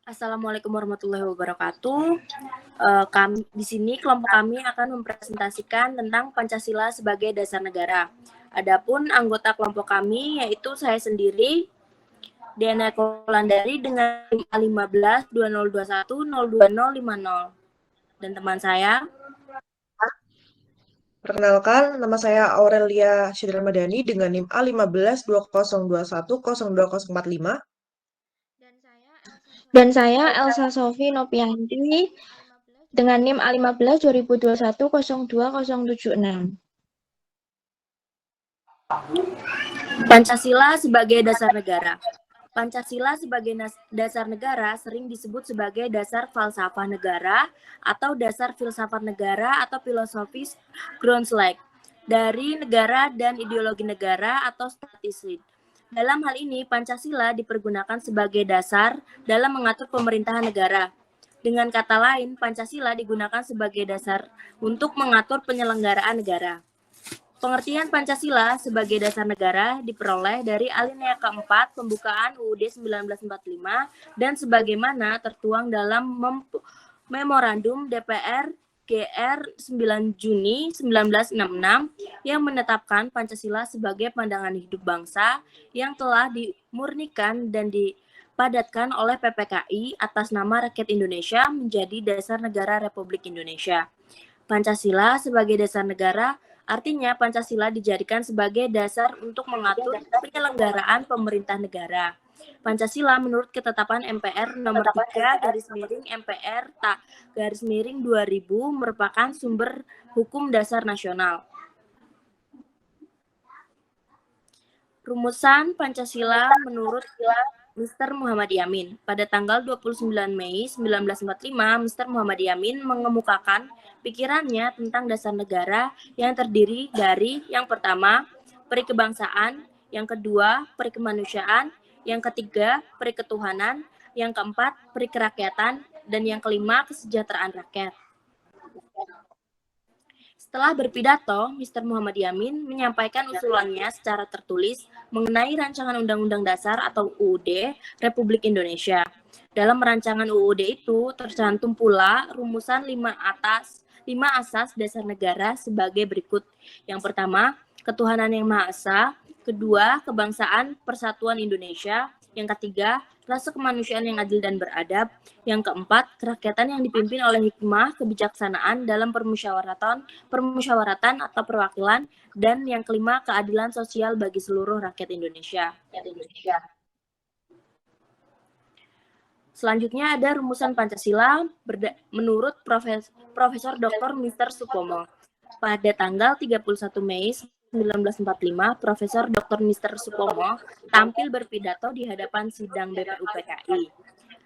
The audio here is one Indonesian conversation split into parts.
Assalamualaikum warahmatullahi wabarakatuh. Kami di sini kelompok kami akan mempresentasikan tentang Pancasila sebagai dasar negara. Adapun anggota kelompok kami yaitu saya sendiri, Diana Kolandari dengan 15 2021 02050 dan teman saya. Perkenalkan, nama saya Aurelia Syedil Madani dengan NIM A15 2021 02045. Dan saya Elsa Sofi Nopianti dengan NIM A15 2021 02076. Pancasila sebagai dasar negara. Pancasila sebagai dasar negara sering disebut sebagai dasar falsafah negara atau dasar filsafat negara atau filosofis Grundslag dari negara dan ideologi negara atau statistik. Dalam hal ini, Pancasila dipergunakan sebagai dasar dalam mengatur pemerintahan negara. Dengan kata lain, Pancasila digunakan sebagai dasar untuk mengatur penyelenggaraan negara. Pengertian Pancasila sebagai dasar negara diperoleh dari alinea keempat pembukaan UUD 1945 dan sebagaimana tertuang dalam Memorandum DPR GR 9 Juni 1966 yang menetapkan Pancasila sebagai pandangan hidup bangsa yang telah dimurnikan dan dipadatkan oleh PPKI atas nama rakyat Indonesia menjadi dasar negara Republik Indonesia. Pancasila sebagai dasar negara artinya Pancasila dijadikan sebagai dasar untuk mengatur penyelenggaraan pemerintah negara. Pancasila menurut ketetapan MPR nomor 3 garis miring MPR garis miring 2000 merupakan sumber hukum dasar nasional. Rumusan Pancasila menurut Mr. Muhammad Yamin. Pada tanggal 29 Mei 1945, Mr. Muhammad Yamin mengemukakan pikirannya tentang dasar negara yang terdiri dari yang pertama, perikebangsaan, yang kedua, perikemanusiaan, yang ketiga, periketuhanan, yang keempat, perikerakyatan, dan yang kelima, kesejahteraan rakyat. Setelah berpidato, Mr. Muhammad Yamin menyampaikan usulannya secara tertulis mengenai rancangan Undang-Undang Dasar atau UUD Republik Indonesia. Dalam rancangan UUD itu tercantum pula rumusan 5 asas dasar negara sebagai berikut. Yang pertama, ketuhanan yang Maha Esa. Kedua, kebangsaan persatuan Indonesia. Yang ketiga, rasa kemanusiaan yang adil dan beradab. Yang keempat, kerakyatan yang dipimpin oleh hikmah kebijaksanaan dalam permusyawaratan atau perwakilan, dan yang kelima, keadilan sosial bagi seluruh rakyat Indonesia. Selanjutnya ada rumusan Pancasila menurut Profesor Dr. Mr. Supomo. Pada tanggal 31 Mei 1945, Profesor Dr. Mr. Supomo tampil berpidato di hadapan sidang BPUPKI.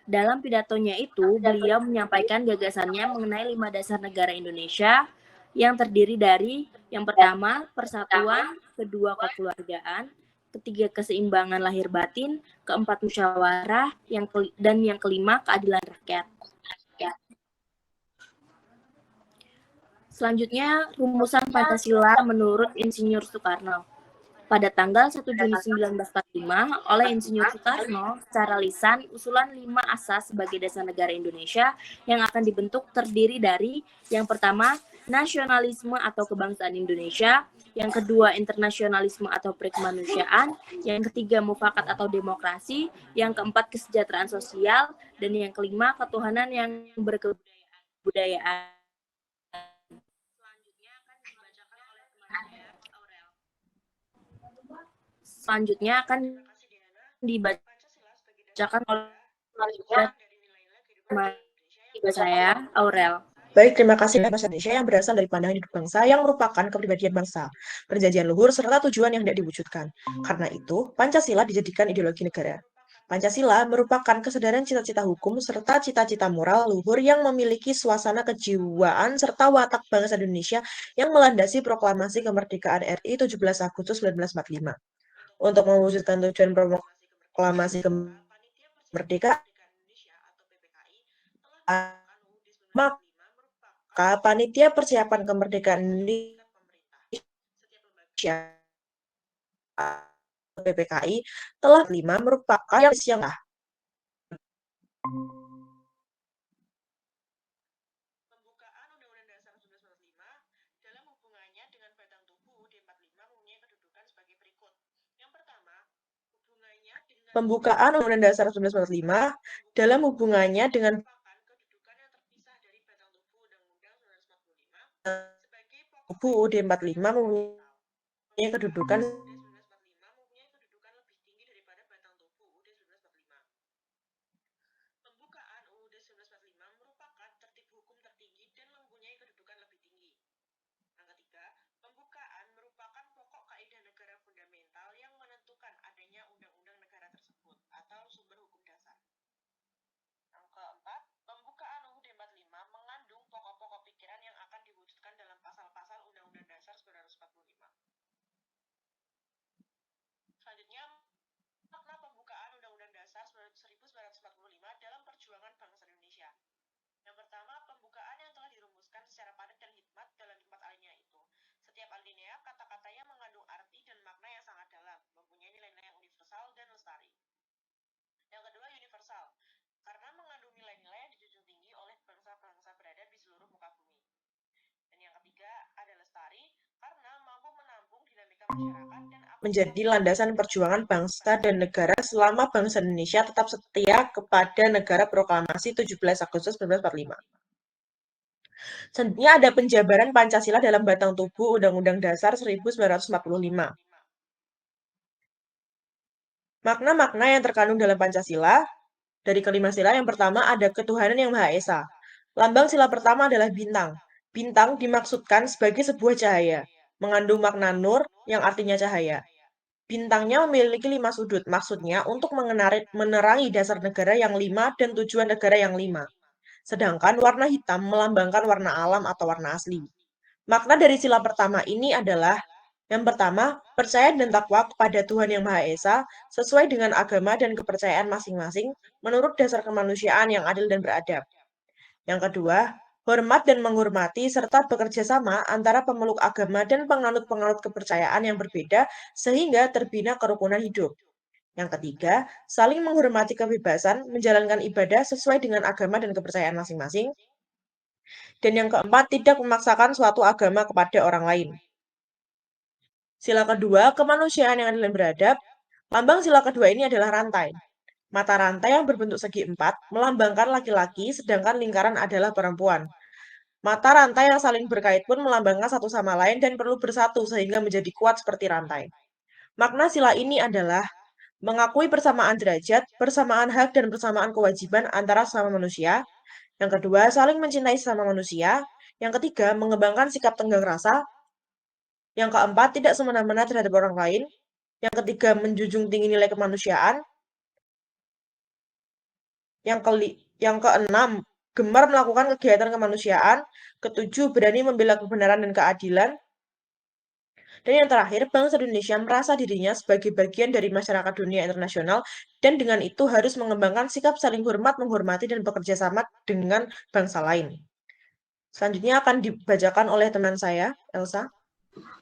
Dalam pidatonya itu, beliau menyampaikan gagasannya mengenai 5 dasar negara Indonesia yang terdiri dari yang pertama, persatuan, kedua, kekeluargaan, ketiga, keseimbangan lahir batin, keempat, musyawarah, dan yang kelima, keadilan rakyat. Selanjutnya, rumusan Pancasila menurut Insinyur Soekarno. Pada tanggal 1 Juni 1945, oleh Insinyur Soekarno, secara lisan, usulan 5 asas sebagai dasar negara Indonesia yang akan dibentuk terdiri dari yang pertama, nasionalisme atau kebangsaan Indonesia, yang kedua, internasionalisme atau perikemanusiaan, yang ketiga, mufakat atau demokrasi, yang keempat, kesejahteraan sosial, dan yang kelima, ketuhanan yang berkebudayaan. Selanjutnya akan dibacakan oleh saya, Aurel. Baik, terima kasih bahasa Indonesia yang berasal dari pandangan hidup bangsa yang merupakan kepribadian bangsa, perjanjian luhur, serta tujuan yang hendak diwujudkan. Karena itu, Pancasila dijadikan ideologi negara. Pancasila merupakan kesadaran cita-cita hukum serta cita-cita moral luhur yang memiliki suasana kejiwaan serta watak bangsa Indonesia yang melandasi proklamasi kemerdekaan RI 17 Agustus 1945. Untuk mewujudkan tujuan proklamasi kemerdekaan, maka Panitia Persiapan Kemerdekaan Indonesia PPKI telah 5 merupakan yang Pembukaan Undang-Undang Dasar 1945 dalam hubungannya dengan UUD 45 mempunyai kedudukan menjadi landasan perjuangan bangsa dan negara selama bangsa Indonesia tetap setia kepada negara proklamasi 17 Agustus 1945. Selanjutnya ada penjabaran Pancasila dalam batang tubuh Undang-Undang Dasar 1945. Makna-makna yang terkandung dalam Pancasila, dari kelima sila yang pertama ada ketuhanan yang Maha Esa. Lambang sila pertama adalah bintang. Bintang dimaksudkan sebagai sebuah cahaya, mengandung makna nur yang artinya cahaya. Bintangnya memiliki 5 sudut, maksudnya untuk menerangi dasar negara yang 5 dan tujuan negara yang 5. Sedangkan warna hitam melambangkan warna alam atau warna asli. Makna dari sila pertama ini adalah, yang pertama, percaya dan takwa kepada Tuhan Yang Maha Esa sesuai dengan agama dan kepercayaan masing-masing menurut dasar kemanusiaan yang adil dan beradab. Yang kedua, hormat dan menghormati serta bekerja sama antara pemeluk agama dan penganut-penganut kepercayaan yang berbeda sehingga terbina kerukunan hidup. Yang ketiga, saling menghormati kebebasan menjalankan ibadah sesuai dengan agama dan kepercayaan masing-masing. Dan yang keempat, tidak memaksakan suatu agama kepada orang lain. Sila kedua, kemanusiaan yang adil dan beradab. Lambang sila kedua ini adalah rantai. Mata rantai yang berbentuk segi empat melambangkan laki-laki, sedangkan lingkaran adalah perempuan. Mata rantai yang saling berkait pun melambangkan satu sama lain dan perlu bersatu sehingga menjadi kuat seperti rantai. Makna sila ini adalah mengakui persamaan derajat, persamaan hak, dan persamaan kewajiban antara sesama manusia. Yang kedua, saling mencintai sesama manusia. Yang ketiga, mengembangkan sikap tenggang rasa. Yang keempat, tidak semena-mena terhadap orang lain. Yang ketiga, menjunjung tinggi nilai kemanusiaan. Yang keenam, gemar melakukan kegiatan kemanusiaan. Ketujuh, berani membela kebenaran dan keadilan. Dan yang terakhir, bangsa Indonesia merasa dirinya sebagai bagian dari masyarakat dunia internasional dan dengan itu harus mengembangkan sikap saling hormat, menghormati, dan bekerja sama dengan bangsa lain. Selanjutnya akan dibacakan oleh teman saya, Elsa.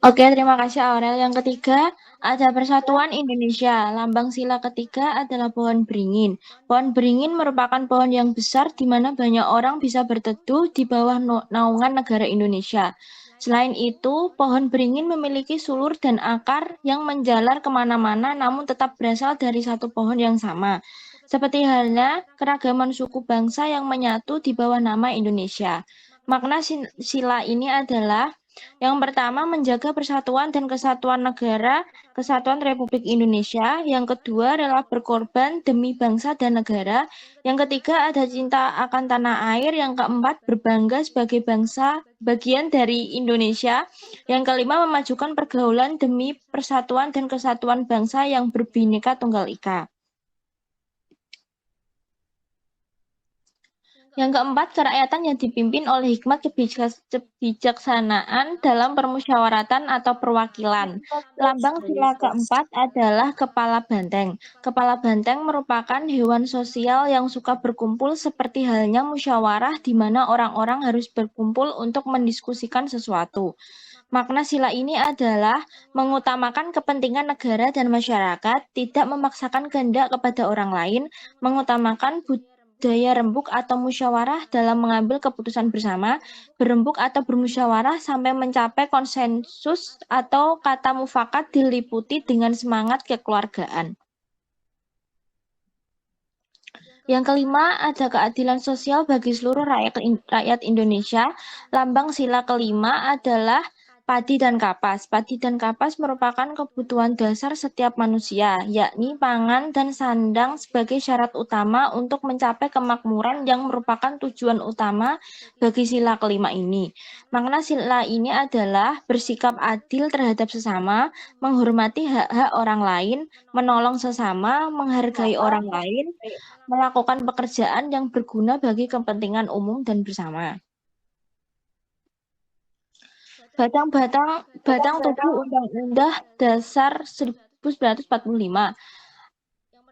Oke, terima kasih Aurel. Yang ketiga, ada Persatuan Indonesia. Lambang sila ketiga adalah pohon beringin. Pohon beringin merupakan pohon yang besar di mana banyak orang bisa berteduh di bawah naungan negara Indonesia. Selain itu, pohon beringin memiliki sulur dan akar yang menjalar kemana-mana namun tetap berasal dari satu pohon yang sama. Seperti halnya keragaman suku bangsa yang menyatu di bawah nama Indonesia. Makna sila ini adalah yang pertama, menjaga persatuan dan kesatuan negara, kesatuan Republik Indonesia. Yang kedua, rela berkorban demi bangsa dan negara. Yang ketiga, ada cinta akan tanah air. Yang keempat, berbangga sebagai bangsa bagian dari Indonesia. Yang kelima, memajukan pergaulan demi persatuan dan kesatuan bangsa yang berbineka tunggal ika. Yang keempat, kerakyatan yang dipimpin oleh hikmat kebijaksanaan dalam permusyawaratan atau perwakilan. Lambang sila keempat adalah kepala banteng. Kepala banteng merupakan hewan sosial yang suka berkumpul seperti halnya musyawarah di mana orang-orang harus berkumpul untuk mendiskusikan sesuatu. Makna sila ini adalah mengutamakan kepentingan negara dan masyarakat, tidak memaksakan kehendak kepada orang lain, mengutamakan budaya rembuk atau musyawarah dalam mengambil keputusan bersama, berembuk atau bermusyawarah sampai mencapai konsensus atau kata mufakat diliputi dengan semangat kekeluargaan. Yang kelima, ada keadilan sosial bagi seluruh rakyat Indonesia. Lambang sila kelima adalah padi dan kapas. Padi dan kapas merupakan kebutuhan dasar setiap manusia, yakni pangan dan sandang sebagai syarat utama untuk mencapai kemakmuran yang merupakan tujuan utama bagi sila kelima ini. Makna sila ini adalah bersikap adil terhadap sesama, menghormati hak-hak orang lain, menolong sesama, menghargai orang lain, melakukan pekerjaan yang berguna bagi kepentingan umum dan bersama. Batang tubuh Undang-Undang Dasar 1945.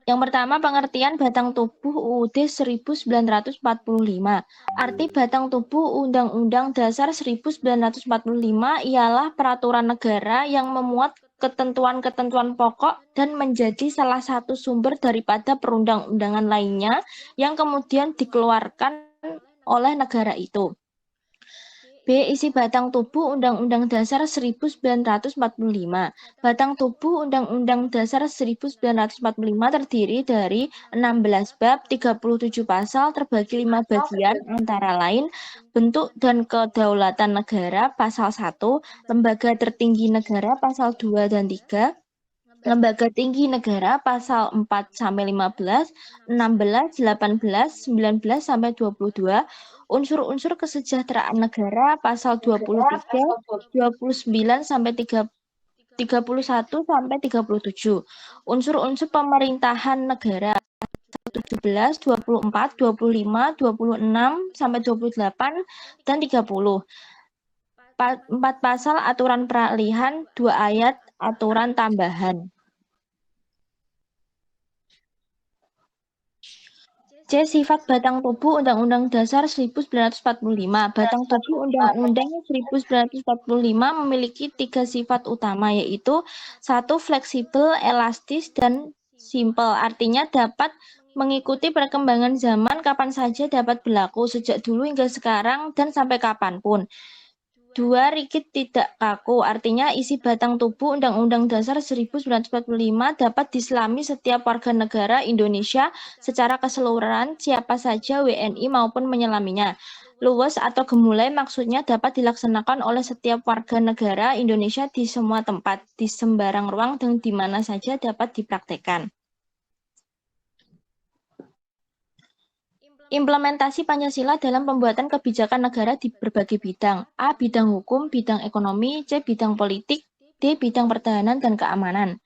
Yang pertama, pengertian batang tubuh UUD 1945. Arti batang tubuh Undang-Undang Dasar 1945 ialah peraturan negara yang memuat ketentuan-ketentuan pokok dan menjadi salah satu sumber daripada perundang-undangan lainnya yang kemudian dikeluarkan oleh negara itu. B. Isi batang tubuh Undang-Undang Dasar 1945. Batang tubuh Undang-Undang Dasar 1945 terdiri dari 16 bab, 37 pasal, terbagi 5 bagian, antara lain bentuk dan kedaulatan negara, pasal 1, lembaga tertinggi negara, pasal 2 dan 3, lembaga tinggi negara, pasal 4-15, 16, 18, 19 sampai 22, unsur-unsur kesejahteraan negara, pasal 23, 29 sampai 31 sampai 37, unsur-unsur pemerintahan negara, 17, 24, 25, 26 sampai 28 dan 30. 4 pasal aturan peralihan, 2 ayat aturan tambahan. C. Sifat batang tubuh Undang-Undang Dasar 1945. Batang tubuh Undang-Undang 1945 memiliki 3 sifat utama, yaitu 1. Fleksibel, elastis, dan simpel. Artinya dapat mengikuti perkembangan zaman kapan saja dapat berlaku, sejak dulu hingga sekarang dan sampai kapanpun. 2. Rigid, tidak kaku. Artinya isi batang tubuh Undang-Undang Dasar 1945 dapat diselami setiap warga negara Indonesia secara keseluruhan, siapa saja WNI maupun menyelaminya. Luwes atau gemulai maksudnya dapat dilaksanakan oleh setiap warga negara Indonesia di semua tempat, di sembarang ruang, dan di mana saja dapat dipraktekkan. Implementasi Pancasila dalam pembuatan kebijakan negara di berbagai bidang. A. Bidang hukum, bidang ekonomi, C. Bidang politik, D. Bidang pertahanan dan keamanan.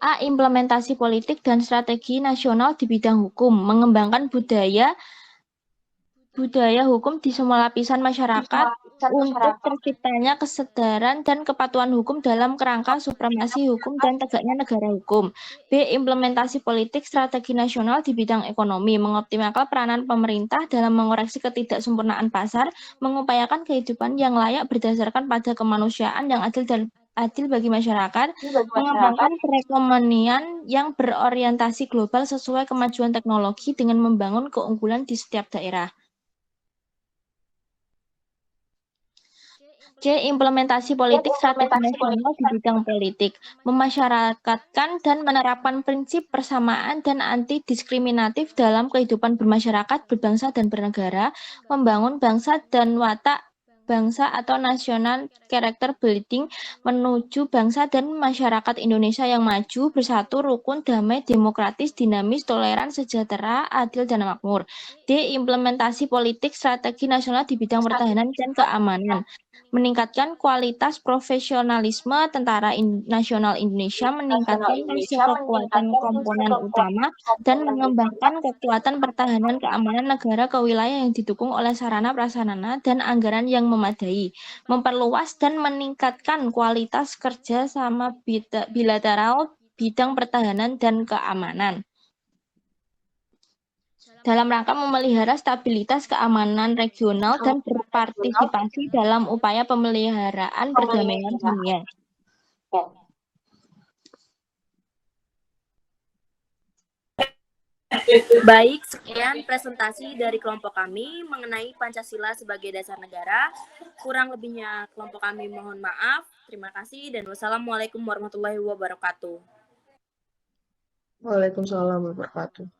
A. Implementasi politik dan strategi nasional di bidang hukum, mengembangkan budaya hukum di semua lapisan masyarakat untuk terciptanya kesadaran dan kepatuhan hukum dalam kerangka supremasi hukum dan tegaknya negara hukum. B. Implementasi politik strategi nasional di bidang ekonomi, mengoptimalkan peranan pemerintah dalam mengoreksi ketidaksempurnaan pasar, mengupayakan kehidupan yang layak berdasarkan pada kemanusiaan yang adil bagi masyarakat, mengembangkan perekonomian yang berorientasi global sesuai kemajuan teknologi dengan membangun keunggulan di setiap daerah. C. Implementasi politik strategi nasional di bidang politik, memasyarakatkan dan menerapkan prinsip persamaan dan anti-diskriminatif dalam kehidupan bermasyarakat, berbangsa, dan bernegara, membangun bangsa dan watak bangsa atau nasional character building menuju bangsa dan masyarakat Indonesia yang maju, bersatu, rukun, damai, demokratis, dinamis, toleran, sejahtera, adil, dan makmur. D. Implementasi politik strategi nasional di bidang pertahanan dan keamanan, meningkatkan kualitas profesionalisme Tentara Nasional Indonesia, meningkatkan rasio kekuatan komponen utama, dan mengembangkan kekuatan pertahanan keamanan negara ke wilayah yang didukung oleh sarana prasarana dan anggaran yang memadai, memperluas dan meningkatkan kualitas kerja sama bilateral bidang pertahanan dan keamanan dalam rangka memelihara stabilitas keamanan regional dan berpartisipasi dalam upaya pemeliharaan perdamaian dunia. Baik, sekian presentasi dari kelompok kami mengenai Pancasila sebagai dasar negara. Kurang lebihnya kelompok kami mohon maaf. Terima kasih dan wassalamualaikum warahmatullahi wabarakatuh. Waalaikumsalam warahmatullahi wabarakatuh.